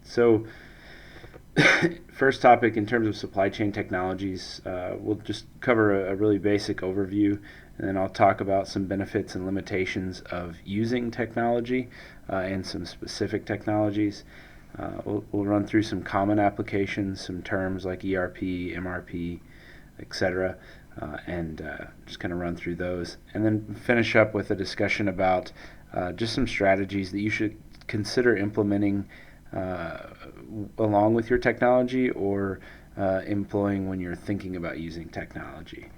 So, first topic in terms of supply chain technologies, we'll just cover a really basic overview, and then I'll talk about some benefits and limitations of using technology and some specific technologies. We'll run through some common applications, some terms like ERP, MRP, etc., and just kind of run through those, and then finish up with a discussion about just some strategies that you should consider implementing uh, along with your technology or employing when you're thinking about using technology.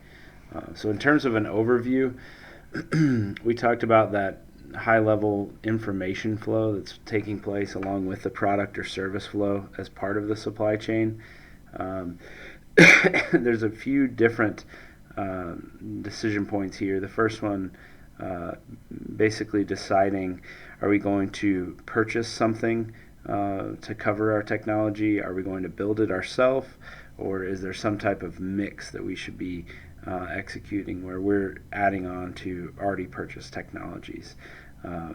So, in terms of an overview, we talked about that high level information flow that's taking place along with the product or service flow as part of the supply chain. Um, there's a few different decision points here. The first one, uh, basically deciding, are we going to purchase something to cover our technology? Are we going to build it ourselves? Or is there some type of mix that we should be executing where we're adding on to already purchased technologies?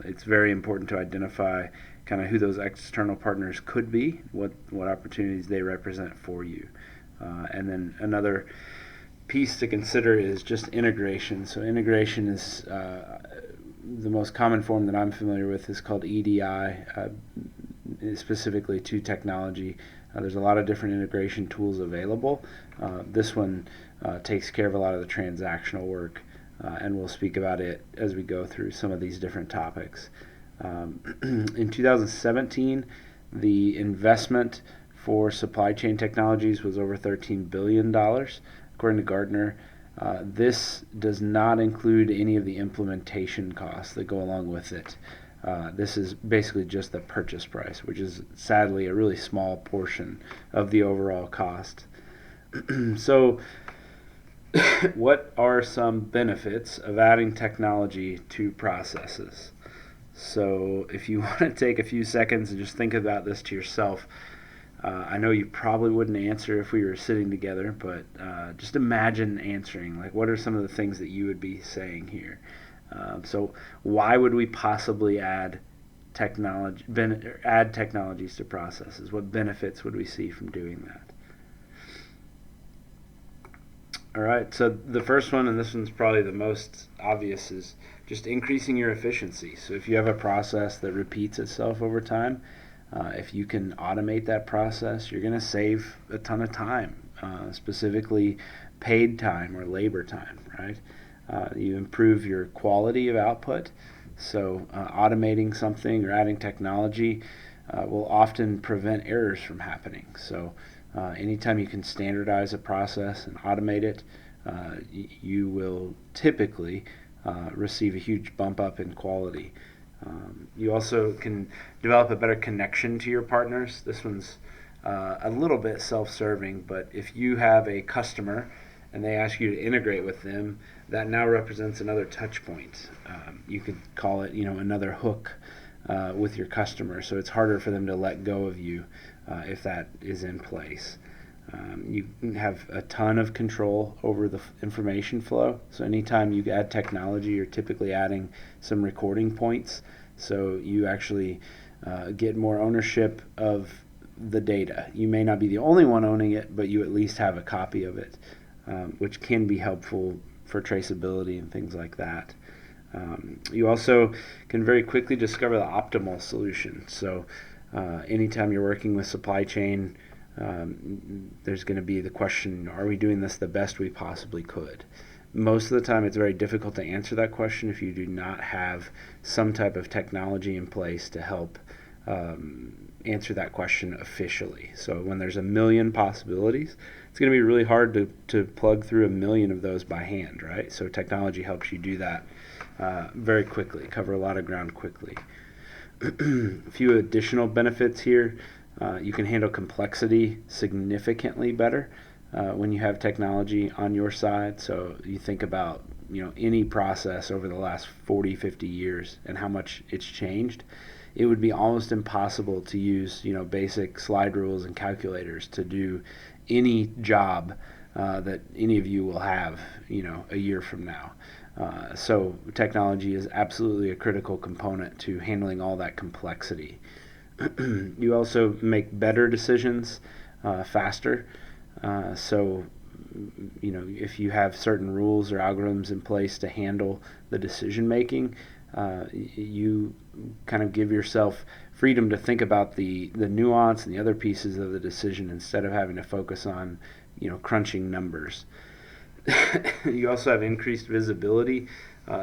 It's very important to identify kind of who those external partners could be, what opportunities they represent for you. And then another piece to consider is just integration. So integration is the most common form that I'm familiar with is called EDI, specifically to technology. There's a lot of different integration tools available. This one takes care of a lot of the transactional work, and we'll speak about it as we go through some of these different topics. In 2017, the investment for supply chain technologies was over $13 billion, according to Gartner. This does not include any of the implementation costs that go along with it. This is basically just the purchase price, which is sadly a really small portion of the overall cost. So, what are some benefits of adding technology to processes? So, if you want to take a few seconds and just think about this to yourself, I know you probably wouldn't answer if we were sitting together, but just imagine answering. Like, what are some of the things that you would be saying here? So, why would we possibly add technologies to processes? What benefits would we see from doing that? All right. So the first one, and this one's probably the most obvious, is just increasing your efficiency. So if you have a process that repeats itself over time, if you can automate that process, you're going to save a ton of time, specifically paid time or labor time, right? You improve your quality of output. So automating something or adding technology will often prevent errors from happening. So anytime you can standardize a process and automate it, you will typically receive a huge bump up in quality. You also can develop a better connection to your partners. This one's a little bit self-serving, but if you have a customer and they ask you to integrate with them, that now represents another touch point. You could call it, another hook with your customer, so it's harder for them to let go of you if that is in place. You have a ton of control over the information flow. So anytime you add technology, you're typically adding some recording points. So you actually get more ownership of the data. You may not be the only one owning it, but you at least have a copy of it, which can be helpful for traceability and things like that. You also can very quickly discover the optimal solution. So anytime you're working with supply chain, there's going to be the question, are we doing this the best we possibly could? Most of the time, it's very difficult to answer that question if you do not have some type of technology in place to help answer that question officially. So when there's a million possibilities, it's going to be really hard to plug through a million of those by hand, right? So technology helps you do that very quickly, cover a lot of ground quickly. A few additional benefits here. You can handle complexity significantly better when you have technology on your side. So you think about any process over the last 40, 50 years and how much it's changed. It would be almost impossible to use basic slide rules and calculators to do any job that any of you will have a year from now. So technology is absolutely a critical component to handling all that complexity. You also make better decisions faster. So, if you have certain rules or algorithms in place to handle the decision making, you kind of give yourself freedom to think about the nuance and the other pieces of the decision instead of having to focus on, crunching numbers. You also have increased visibility.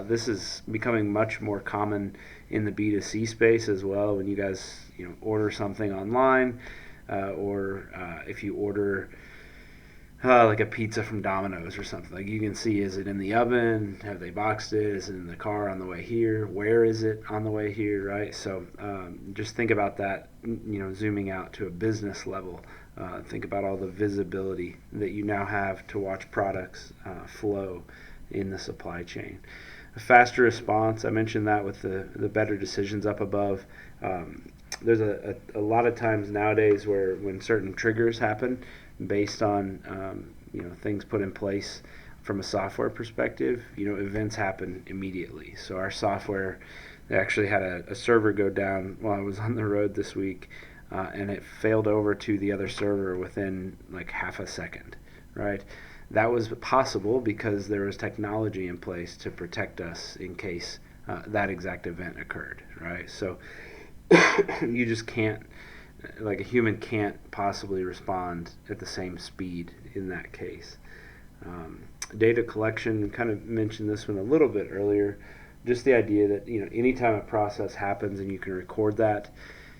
This is becoming much more common in the B2C space as well. When you guys, order something online, or if you order like a pizza from Domino's or something, like you can see, is it in the oven? Have they boxed it? Is it in the car on the way here? Where is it on the way here? Right. So just think about that. Zooming out to a business level. Think about all the visibility that you now have to watch products flow in the supply chain. A faster response, I mentioned that with the better decisions up above. There's a lot of times nowadays where when certain triggers happen based on things put in place from a software perspective, events happen immediately. So our software, they actually had a server go down while I was on the road this week. And it failed over to the other server within like half a second, right? That was possible because there was technology in place to protect us in case that exact event occurred, right? So you just can't, like a human can't possibly respond at the same speed in that case. Data collection, kind of mentioned this one a little bit earlier, just the idea that, anytime a process happens and you can record that,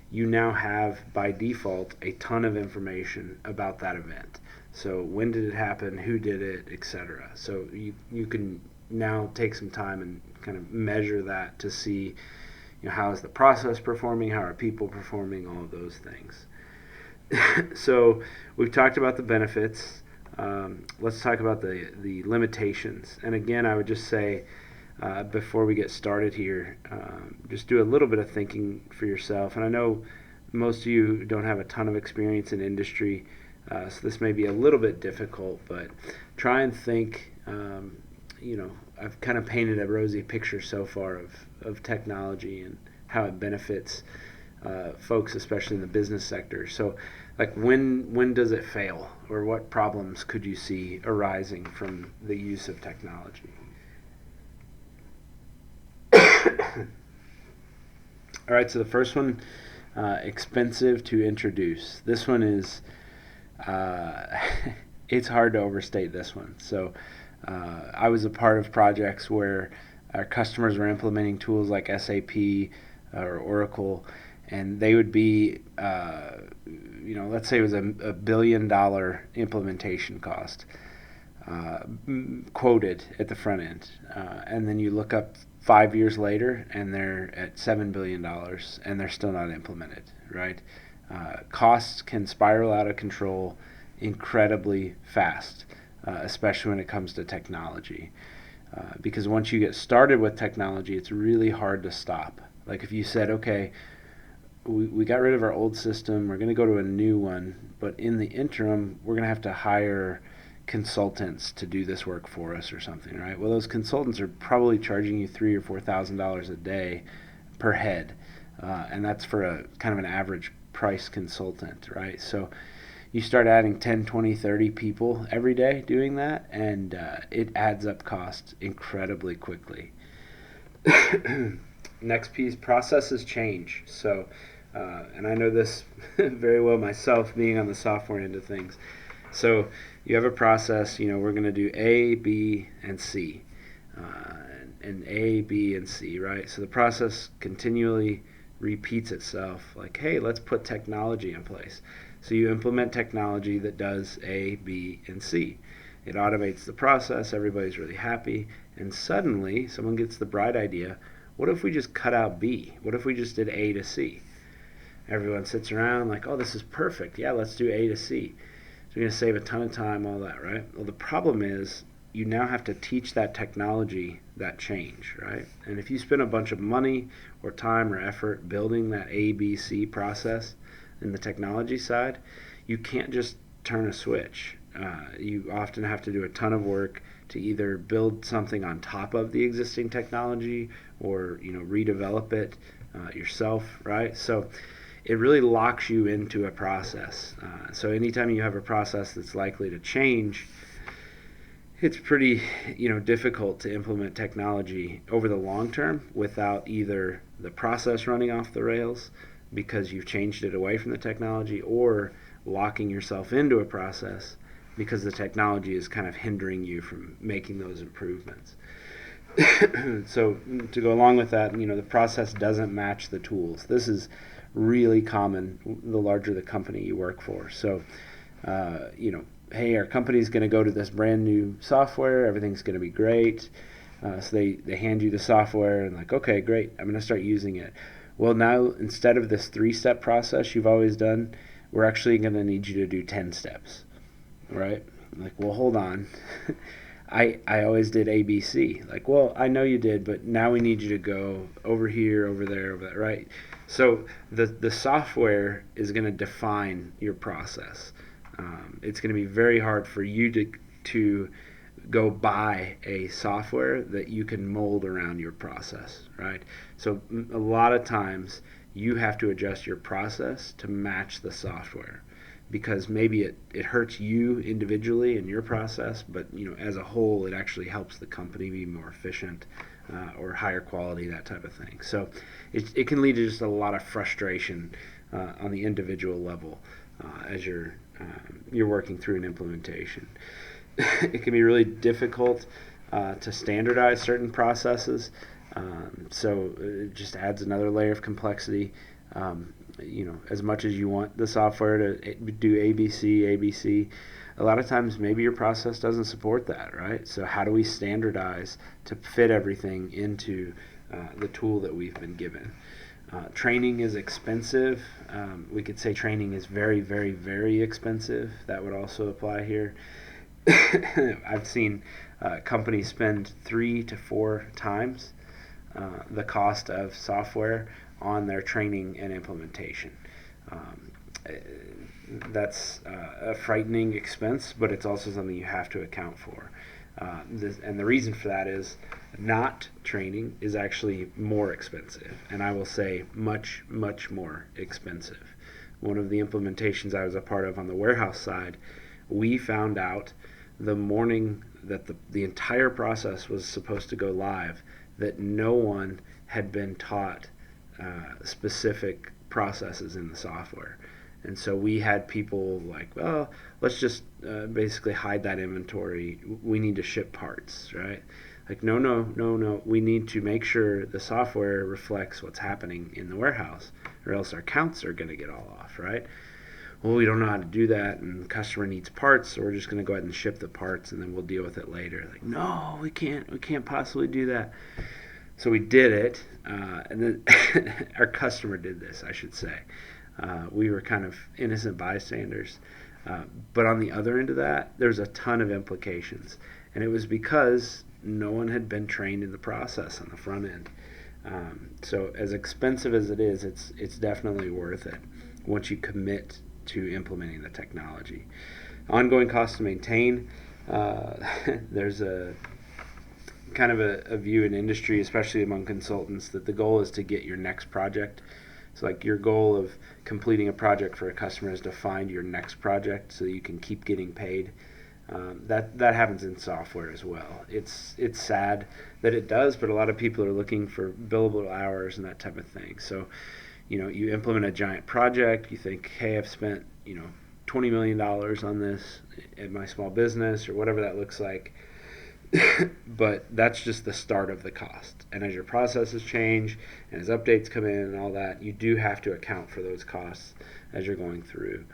you now have by default a ton of information about that event. So when did it happen, who did it, etc. So you can now take some time and kind of measure that to see, how is the process performing, how are people performing, all of those things. So we've talked about the benefits. Let's talk about the limitations. And again, I would just say, before we get started here, just do a little bit of thinking for yourself. And I know most of you don't have a ton of experience in industry, so this may be a little bit difficult, but try and think, I've kind of painted a rosy picture so far of technology and how it benefits folks, especially in the business sector. So like when does it fail, or what problems could you see arising from the use of technology? All right, so the first one, expensive to introduce. This one is, it's hard to overstate this one. So I was a part of projects where our customers were implementing tools like SAP or Oracle, and they would be, let's say it was a $1 billion implementation cost, quoted at the front end. And then you look up 5 years later and they're at $7 billion and they're still not implemented, right? Costs can spiral out of control incredibly fast, especially when it comes to technology. Because once you get started with technology, it's really hard to stop. Like if you said, okay, we got rid of our old system, we're going to go to a new one, but in the interim, we're going to have to hire consultants to do this work for us or something, right? Well, those consultants are probably charging you $3,000 or $4,000 a day per head, and that's for a kind of an average price consultant, right? So you start adding 10, 20, 30 people every day doing that, and it adds up cost incredibly quickly. Next piece, processes change. So, and I know this very well myself, being on the software end of things. So you have a process, we're going to do A, B, and C. And A, B, and C, right? So the process continually repeats itself, like, hey, let's put technology in place. So you implement technology that does A, B, and C. It automates the process, everybody's really happy, and suddenly someone gets the bright idea, what if we just cut out B? What if we just did A to C? Everyone sits around like, oh, this is perfect. Yeah, let's do A to C. So you're going to save a ton of time, all that, right? Well, the problem is you now have to teach that technology that change, right? And if you spend a bunch of money or time or effort building that A, B, C process in the technology side, you can't just turn a switch. You often have to do a ton of work to either build something on top of the existing technology or redevelop it yourself, right? So it really locks you into a process. So anytime you have a process that's likely to change, it's pretty, difficult to implement technology over the long term without either the process running off the rails because you've changed it away from the technology, or locking yourself into a process because the technology is kind of hindering you from making those improvements. So to go along with that, the process doesn't match the tools. This is really common the larger the company you work for. So, hey, our company's going to go to this brand new software. Everything's going to be great. So they hand you the software and like, okay, great, I'm going to start using it. Well, now instead of this 3-step process you've always done, we're actually going to need you to do 10 steps, right? Like, well, hold on. I always did ABC. Like, well, I know you did, but now we need you to go over here, over there, right? So the software is going to define your process. It's going to be very hard for you to go buy a software that you can mold around your process, right? So a lot of times you have to adjust your process to match the software, because maybe it hurts you individually in your process, but as a whole it actually helps the company be more efficient, or higher quality, that type of thing. So it can lead to just a lot of frustration on the individual level as you're working through an implementation. It can be really difficult to standardize certain processes, so it just adds another layer of complexity. As much as you want the software to do ABC, a lot of times maybe your process doesn't support that, right? So how do we standardize to fit everything into the tool that we've been given? Training is expensive. We could say training is very, very, very expensive. That would also apply here. I've seen companies spend 3 to 4 times the cost of software on their training and implementation. That's a frightening expense, but it's also something you have to account for. And the reason for that is not training is actually more expensive, and I will say much, much more expensive. One of the implementations I was a part of on the warehouse side, we found out the morning that the entire process was supposed to go live that no one had been taught specific processes in the software. And so we had people like, well, let's just basically hide that inventory. We need to ship parts, right? Like, no. We need to make sure the software reflects what's happening in the warehouse, or else our counts are going to get all off, right? Well, we don't know how to do that, and the customer needs parts, so we're just going to go ahead and ship the parts, and then we'll deal with it later. Like, no, we can't possibly do that. So we did it, and then our customer did this, I should say. We were kind of innocent bystanders. But on the other end of that, there's a ton of implications. And it was because no one had been trained in the process on the front end. So as expensive as it is, it's definitely worth it once you commit to implementing the technology. Ongoing cost to maintain. There's a kind of a view in industry, especially among consultants, that the goal is to get your next project. So like your goal of completing a project for a customer is to find your next project so that you can keep getting paid. That happens in software as well. It's sad that it does, but a lot of people are looking for billable hours and that type of thing. So, you implement a giant project, you think, hey, I've spent, $20 million on this at my small business or whatever that looks like. But that's just the start of the cost. And as your processes change and as updates come in and all that, you do have to account for those costs as you're going through.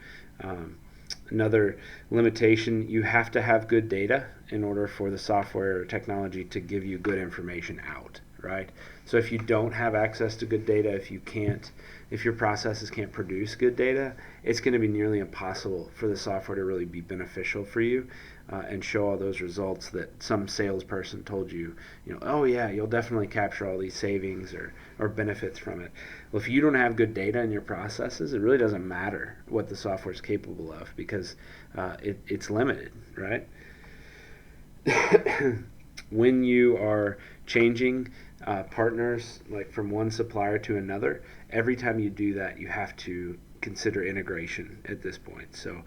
Another limitation, you have to have good data in order for the software or technology to give you good information out, right? So if you don't have access to good data, if your processes can't produce good data, it's going to be nearly impossible for the software to really be beneficial for you and show all those results that some salesperson told you, oh yeah, you'll definitely capture all these savings or benefits from it. Well, if you don't have good data in your processes, it really doesn't matter what the software is capable of because it's limited, right? When you are changing partners, like from one supplier to another, every time you do that, you have to consider integration at this point. So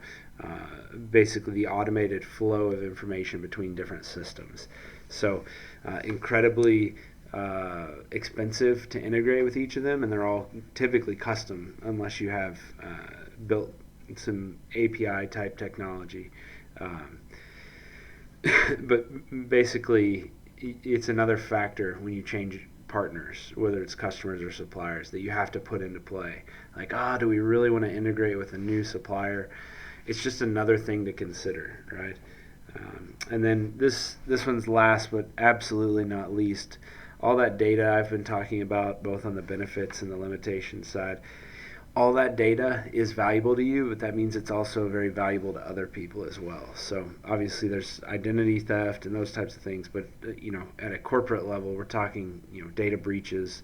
basically, the automated flow of information between different systems. So incredibly expensive to integrate with each of them, and they're all typically custom unless you have built some API type technology. Um, but basically, it's another factor when you change partners, whether it's customers or suppliers, that you have to put into play. Like, do we really want to integrate with a new supplier? It's just another thing to consider, right? And then this one's last, but absolutely not least. All that data I've been talking about, both on the benefits and the limitations side, all that data is valuable to you, but that means it's also very valuable to other people as well. So obviously there's identity theft and those types of things, but at a corporate level, we're talking data breaches.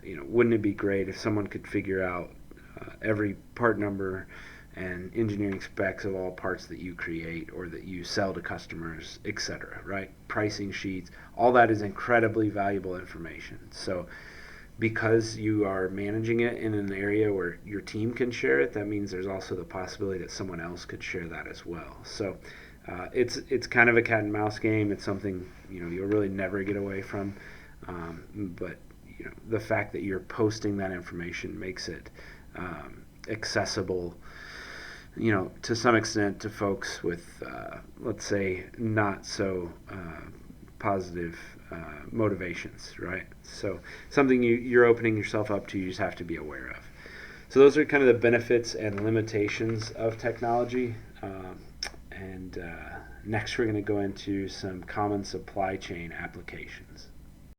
Wouldn't it be great if someone could figure out every part number and engineering specs of all parts that you create or that you sell to customers, etc. Right? Pricing sheets, all that is incredibly valuable information. So because you are managing it in an area where your team can share it, that means there's also the possibility that someone else could share that as well. So it's kind of a cat and mouse game. It's something you'll really never get away from. But the fact that you're posting that information makes it accessible, to some extent to folks with, let's say, not so positive motivations, right? So something you're opening yourself up to, you just have to be aware of. So those are kind of the benefits and limitations of technology. And next we're going to go into some common supply chain applications.